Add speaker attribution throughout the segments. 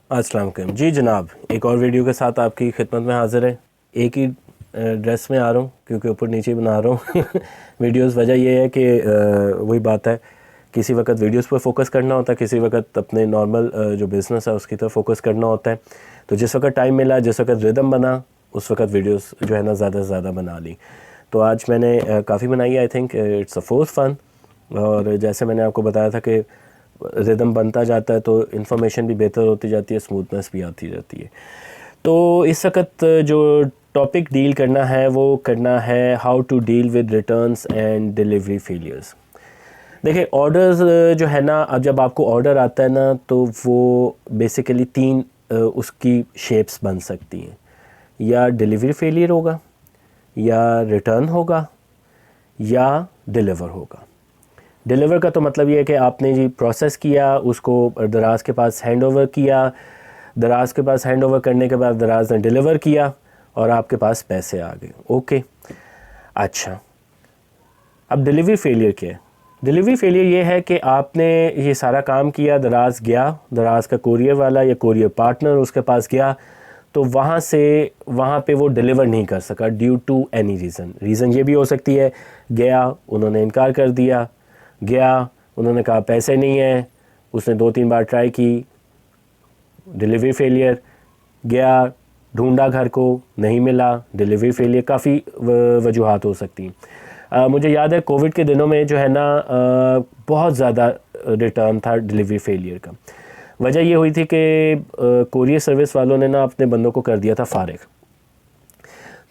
Speaker 1: अस्सलाम वालेकुम जी जनाब, एक और वीडियो के साथ आपकी खिदमत में हाज़िर है। एक ही ड्रेस में आ रहा हूँ क्योंकि ऊपर नीचे बना रहा हूँ वीडियोस। वजह यह है कि वही बात है, किसी वक्त वीडियोस पर फोकस करना होता है, किसी वक्त अपने नॉर्मल जो बिज़नेस है उसकी तरफ फोकस करना होता है। तो जिस वक्त टाइम मिला, जिस वक्त रिदम बना, उस वक्त वीडियोस जो है ना ज़्यादा से ज़्यादा बना ली। तो आज मैंने काफ़ी बनाई, I think it's a fourth fun. और जैसे मैंने आपको बताया था कि रिदम बनता जाता है तो इन्फॉर्मेशन भी बेहतर होती जाती है, स्मूथनेस भी आती जाती है। तो इस वक्त जो टॉपिक डील करना है वो करना है how to deal with returns and delivery failures. देखिए, ऑर्डर्स जो है ना, अब जब आपको ऑर्डर आता है ना तो वो बेसिकली तीन उसकी शेप्स बन सकती हैं। या डिलीवरी फेलियर होगा, या रिटर्न होगा, या डिलीवर होगा। डिलीवर का तो मतलब ये है कि आपने जी प्रोसेस किया, उसको दराज के पास हैंड ओवर किया, दराज के पास हैंड ओवर करने के बाद दराज ने डिलीवर किया और आपके पास पैसे आ गए। ओके, अच्छा, अब डिलीवरी फेलियर क्या है? डिलीवरी फेलियर ये है कि आपने ये सारा काम किया, दराज गया, दराज का कोरियर वाला या कोरियर पार्टनर उसके पास गया, तो वहाँ पे वो डिलीवर नहीं कर सका ड्यू टू एनी रीज़न ये भी हो सकती है, गया उन्होंने इनकार कर दिया, गया उन्होंने कहा पैसे नहीं हैं, उसने 2-3 बार ट्राई की, डिलीवरी फेलियर, गया ढूंढा घर को नहीं मिला, डिलीवरी फेलियर। काफ़ी वजूहात हो सकती हैं। मुझे याद है कोविड के दिनों में जो है ना बहुत ज़्यादा रिटर्न था डिलीवरी फेलियर का। वजह ये हुई थी कि कोरियर सर्विस वालों ने ना अपने बंदों को कर दिया था फारिग।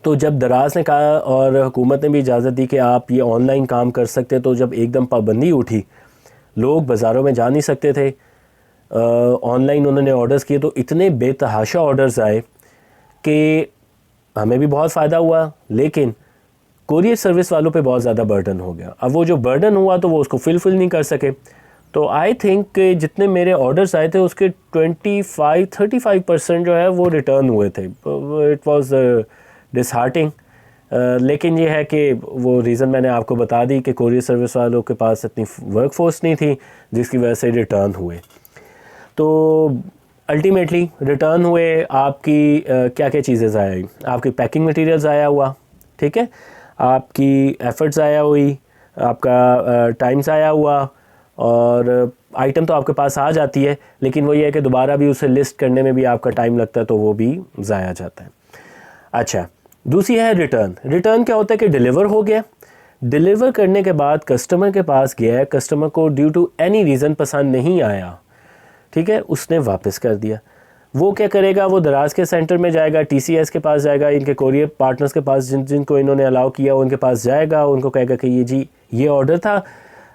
Speaker 1: तो जब दराज ने कहा और हुकूमत ने भी इजाज़त दी कि आप ये ऑनलाइन काम कर सकते, तो जब एकदम पाबंदी उठी, लोग बाज़ारों में जा नहीं सकते थे, ऑनलाइन उन्होंने ऑर्डर्स किए, तो इतने बेतहाशा ऑर्डर्स आए कि हमें भी बहुत फ़ायदा हुआ, लेकिन कोरियर सर्विस वालों पे बहुत ज़्यादा बर्डन हो गया। अब वो जो बर्डन हुआ तो वो उसको फिल नहीं कर सके। तो आई थिंक कि जितने मेरे ऑर्डर्स आए थे उसके 25-35% जो है वो रिटर्न हुए थे। It was disheartening. लेकिन ये है कि वो रीज़न मैंने आपको बता दी कि कोरियर सर्विस वालों के पास इतनी वर्क फोर्स नहीं थी जिसकी वजह से रिटर्न हुए। तो अल्टीमेटली रिटर्न हुए, आपकी क्या क्या चीज़ें ज़ाया हुई? आपकी पैकिंग मटेरियल ज़ाया हुआ, ठीक है, आपकी एफर्ट्स ज़ाया हुई, आपका टाइम ज़ाया हुआ, और आइटम तो आपके पास आ जाती है, लेकिन वो ये है कि दोबारा भी उसे लिस्ट करने में भी आपका टाइम लगता है, तो वो भी ज़ाया जाता है। अच्छा, दूसरी है रिटर्न। रिटर्न क्या होता है कि डिलीवर हो गया, डिलीवर करने के बाद कस्टमर के पास गया, कस्टमर को ड्यू टू एनी रीज़न पसंद नहीं आया, ठीक है, उसने वापस कर दिया। वो क्या करेगा? वो दराज के सेंटर में जाएगा, टीसीएस के पास जाएगा, इनके कोरियर पार्टनर्स के पास जिनको इन्होंने अलाउ किया उनके पास जाएगा, उनको कहेगा कि ये जी ये ऑर्डर था,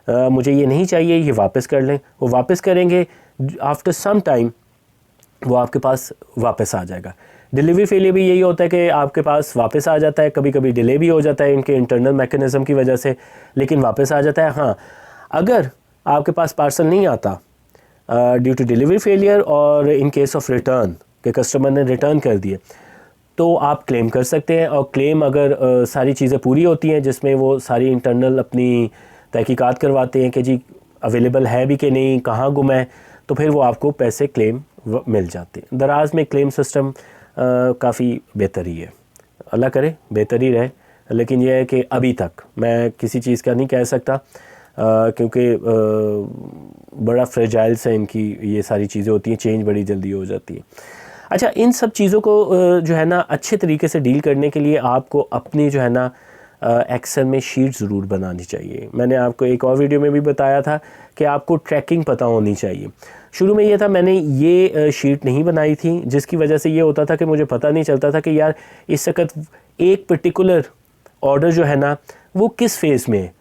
Speaker 1: मुझे ये नहीं चाहिए, ये वापस कर लें। वो वापस करेंगे, आफ्टर सम टाइम वो आपके पास वापस आ जाएगा। डिलीवरी फेलियर भी यही होता है कि आपके पास वापस आ जाता है, कभी कभी डिले भी हो जाता है इनके इंटरनल मैकेनिज़्म की वजह से, लेकिन वापस आ जाता है। हाँ, अगर आपके पास पार्सल नहीं आता ड्यू टू डिलीवरी फेलियर और इन केस ऑफ रिटर्न के कस्टमर ने रिटर्न कर दिए, तो आप क्लेम कर सकते हैं। और क्लेम अगर सारी चीज़ें पूरी होती हैं, जिसमें वो सारी इंटरनल अपनी तहकीकात करवाते हैं कि जी अवेलेबल है भी कि नहीं, कहाँ गुम है, तो फिर वो आपको पैसे क्लेम मिल जाते हैं। दराज में क्लेम सिस्टम काफ़ी बेहतर ही है, अल्लाह करे बेहतर ही रहे। लेकिन यह है कि अभी तक मैं किसी चीज़ का नहीं कह सकता, क्योंकि बड़ा फ्रेजाइल से इनकी ये सारी चीज़ें होती हैं, चेंज बड़ी जल्दी हो जाती है। अच्छा, इन सब चीज़ों को जो है ना अच्छे तरीके से डील करने के लिए आपको अपनी जो है ना एक्सेल में शीट ज़रूर बनानी चाहिए। मैंने आपको एक और वीडियो में भी बताया था कि आपको ट्रैकिंग पता होनी चाहिए। शुरू में ये था, मैंने ये शीट नहीं बनाई थी, जिसकी वजह से ये होता था कि मुझे पता नहीं चलता था कि यार इस वक्त एक पर्टिकुलर ऑर्डर जो है ना वो किस फेज़ में है।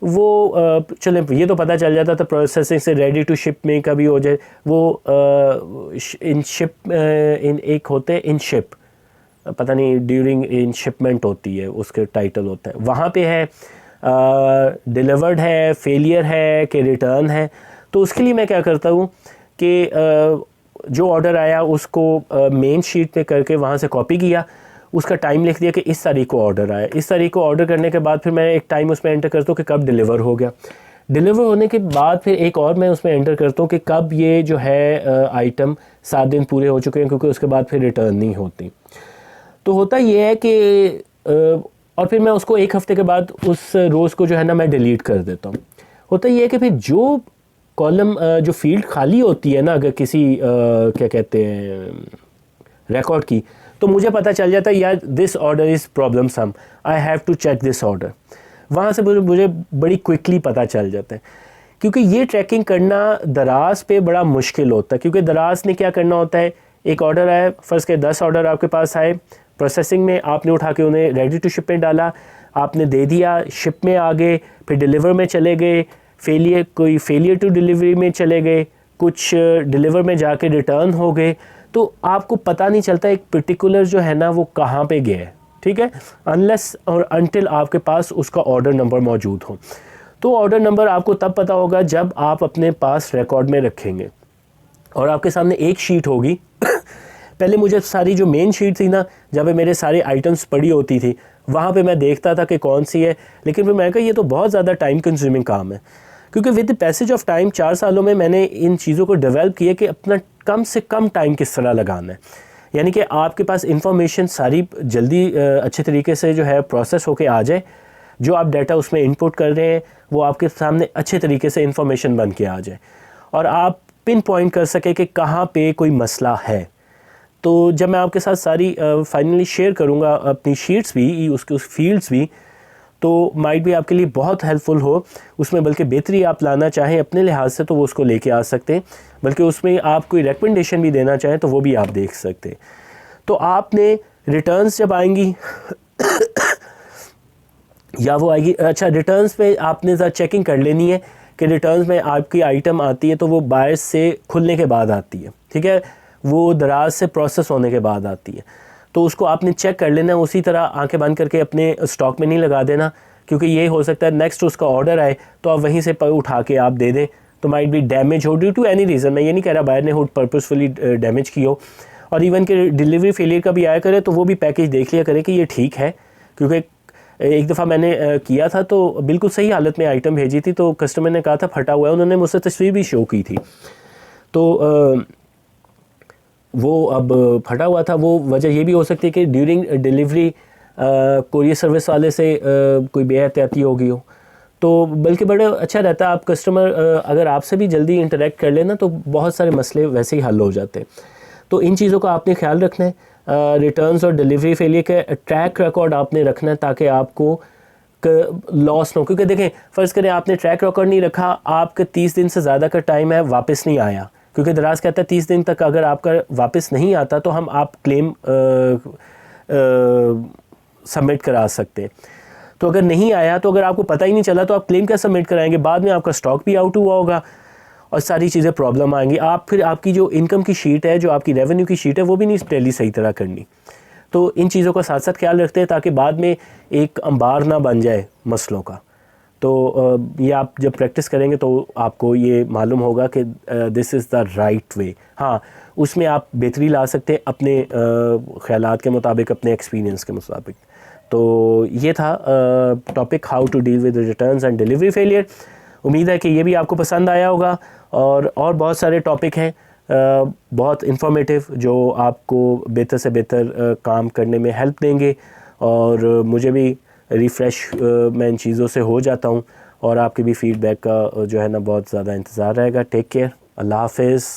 Speaker 1: वो चले ये तो पता चल जाता था प्रोसेसिंग से रेडी टू शिप में कभी हो जाए, वो इन शिप इन एक होते हैं इन शिप, पता नहीं ड्यूरिंग इन शिपमेंट होती है, उसके टाइटल होता है, वहाँ पे है डिलीवर्ड है, फेलियर है कि रिटर्न है। तो उसके लिए मैं क्या करता हूँ कि जो ऑर्डर आया उसको मेन शीट पे करके वहाँ से कॉपी किया, उसका टाइम लिख दिया कि इस तारीख को ऑर्डर आया, इस तारीख को ऑर्डर करने के बाद फिर मैं एक टाइम उसमें एंटर करता हूँ कि कब डिलीवर हो गया। डिलीवर होने के बाद फिर एक और मैं उसमें एंटर करता हूँ कि कब ये जो है आइटम 7 दिन पूरे हो चुके हैं, क्योंकि उसके बाद फिर रिटर्न नहीं होती। तो होता ये है कि और फिर मैं उसको 1 हफ़्ते के बाद उस रोज़ को जो है ना मैं डिलीट कर देता हूँ। होता ये है कि फिर जो कॉलम जो फील्ड खाली होती है ना, अगर किसी क्या कहते हैं रिकॉर्ड की, तो मुझे पता चल जाता है यार this order is problem some, I have to check this order. वहाँ से मुझे बड़ी क्विकली पता चल जाता है, क्योंकि ये ट्रैकिंग करना दराज पे बड़ा मुश्किल होता है। क्योंकि दराज ने क्या करना होता है, एक ऑर्डर आया, फ़र्ज़ के 10 ऑर्डर आपके पास आए, प्रोसेसिंग में आपने उठा के उन्हें रेडी टू शिप में डाला, आपने दे दिया, शिप में आ गए, फिर डिलीवर में चले गए, कोई फेलियर टू डिलीवरी में चले गए, कुछ डिलीवर में जाके रिटर्न हो गए, तो आपको पता नहीं चलता एक पर्टिकुलर जो है ना वो कहाँ पे गया है, ठीक है, अनलेस और अनटिल आपके पास उसका ऑर्डर नंबर मौजूद हो। तो ऑर्डर नंबर आपको तब पता होगा जब आप अपने पास रिकॉर्ड में रखेंगे और आपके सामने एक शीट होगी। पहले मुझे सारी जो मेन शीट थी ना, जहाँ पे मेरे सारे आइटम्स पड़ी होती थी, वहाँ पे मैं देखता था कि कौन सी है, लेकिन फिर मैंने कहा ये तो बहुत ज़्यादा टाइम कंज्यूमिंग काम है, क्योंकि with the passage of time 4 सालों में मैंने इन चीज़ों को डेवलप किया कि अपना कम से कम टाइम किस तरह लगाना है, यानी कि आपके पास इंफॉर्मेशन सारी जल्दी अच्छे तरीके से जो है प्रोसेस होके आ जाए, जो आप डाटा उसमें इनपुट कर रहे हैं वो आपके सामने अच्छे तरीके से इंफॉर्मेशन बन के आ जाए और आप पिन पॉइंट कर सके कि कहाँ पे कोई मसला है। तो जब मैं आपके साथ सारी फाइनली शेयर करूँगा अपनी शीट्स भी, उसके उस फील्ड्स भी, तो माइट भी आपके लिए बहुत हेल्पफुल हो उसमें, बल्कि बेहतरी आप लाना चाहें अपने लिहाज से तो वो उसको लेके आ सकते हैं, बल्कि उसमें आप कोई रिकमेंडेशन भी देना चाहें तो वो भी आप देख सकते हैं। तो आपने रिटर्न्स जब आएंगी या वो आएगी, अच्छा रिटर्न्स पे आपने ज़रा चेकिंग कर लेनी है कि रिटर्न्स में आपकी आइटम आती है तो वो बायर्स से खुलने के बाद आती है, ठीक है, वो दराज से प्रोसेस होने के बाद आती है, तो उसको आपने चेक कर लेना। उसी तरह आंखें बंद करके अपने स्टॉक में नहीं लगा देना, क्योंकि ये हो सकता है नेक्स्ट उसका ऑर्डर आए तो आप वहीं से उठा के आप दे दें, तो माइट भी डैमेज हो ड्यू टू एनी रीज़न। मैं ये नहीं कह रहा बायर ने हुड पर्पसफुली डैमेज की हो, और इवन के डिलीवरी फेलियर का भी आया करे तो वो भी पैकेज देख लिया करे कि ये ठीक है, क्योंकि एक दफ़ा मैंने किया था तो बिल्कुल सही हालत में आइटम भेजी थी, तो कस्टमर ने कहा था फटा हुआ है, उन्होंने मुझसे तस्वीर भी शो की थी, तो वो अब फटा हुआ था। वो वजह ये भी हो सकती है कि ड्यूरिंग डिलीवरी कोरियर सर्विस वाले से कोई बेहतियाती हो गई हो, तो बल्कि बड़ा अच्छा रहता है आप कस्टमर अगर आपसे भी जल्दी इंटरेक्ट कर लेना तो बहुत सारे मसले वैसे ही हल हो जाते हैं। तो इन चीज़ों का आपने ख्याल रखना है। रिटर्न्स और डिलीवरी फेलियर के ट्रैक रिकॉर्ड आपने रखना है ताकि आपको लॉस ना हो, क्योंकि देखें फ़र्ज़ करें आपने ट्रैक रिकॉर्ड नहीं रखा, आपका 30 दिन से ज़्यादा का टाइम है, वापस नहीं आया, क्योंकि दराज कहता है 30 दिन तक अगर आपका वापस नहीं आता तो हम आप क्लेम सबमिट करा सकते हैं। तो अगर नहीं आया तो अगर आपको पता ही नहीं चला तो आप क्लेम क्या सबमिट कराएंगे, बाद में आपका स्टॉक भी आउट हुआ होगा और सारी चीज़ें प्रॉब्लम आएंगी। आप फिर आपकी जो इनकम की शीट है, जो आपकी रेवेन्यू की शीट है, वो भी नहीं टैली सही तरह करनी। तो इन चीज़ों का साथ साथ ख्याल रखते हैं ताकि बाद में एक अंबार ना बन जाए मसलों का। तो ये आप जब प्रैक्टिस करेंगे तो आपको ये मालूम होगा कि this is the right way. हाँ, उसमें आप बेहतरी ला सकते हैं अपने ख्यालात के मुताबिक, अपने एक्सपीरियंस के मुताबिक। तो ये था topic how to deal with returns and delivery failure. उम्मीद है कि ये भी आपको पसंद आया होगा, और बहुत सारे टॉपिक हैं बहुत इंफॉर्मेटिव जो आपको बेहतर से बेहतर काम करने में हेल्प देंगे, और मुझे भी रिफ़्रेश मैं इन चीज़ों से हो जाता हूँ, और आपके भी फ़ीडबैक का जो है ना बहुत ज़्यादा इंतज़ार रहेगा। टेक केयर, अल्लाह हाफ़िज़।